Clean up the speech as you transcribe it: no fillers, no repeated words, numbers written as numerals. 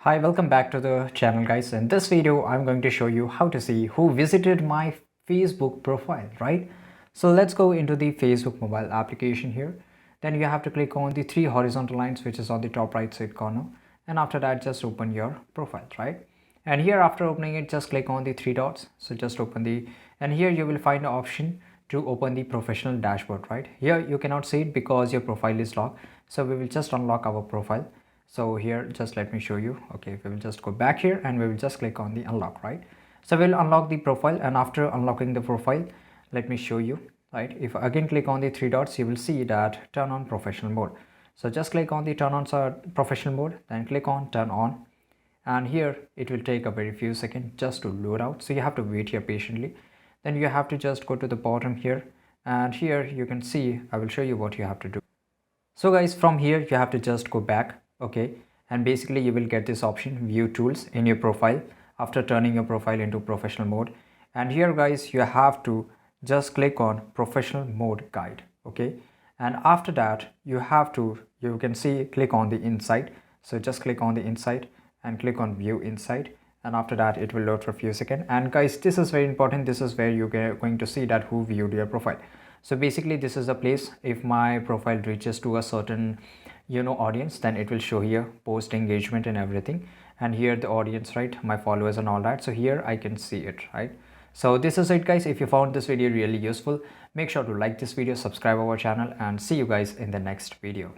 Hi, welcome back to the channel guys. In this video, I'm going to show you how to see who visited my Facebook profile, right? So let's go into the Facebook mobile application here. Then you have to click on the three horizontal lines which is on the top right side corner. And after that, just open your profile, right? And here after opening it, just click on the three dots. So just open and here you will find the option to open the professional dashboard, right? Here you cannot see it because your profile is locked. So we will just unlock our profile. So here just let me show you. Okay, we will just go back here and we will just click on the unlock, right? So we'll unlock the profile, and after unlocking the profile, let me show you, right? If again click on the three dots, you will see that turn on professional mode. So just click on the turn on professional mode, then click on turn on, and here it will take a very few seconds just to load out, so you have to wait here patiently. Then you have to just go to the bottom here, and here you can see I will show you what you have to do. So guys, from here you have to just go back, okay, and basically you will get this option view tools in your profile after turning your profile into professional mode. And here guys, you have to just click on professional mode guide, okay, and after that you can see click on the inside. So just click on the inside and click on view inside, and after that it will load for a few seconds. And guys, this is very important, this is where you're going to see that who viewed your profile. So basically this is a place, if my profile reaches to a certain audience, then it will show here post engagement and everything, and here the audience, right, my followers and all that. So here I can see it, right? So this is it guys. If you found this video really useful, make sure to like this video, subscribe our channel, and see you guys in the next video.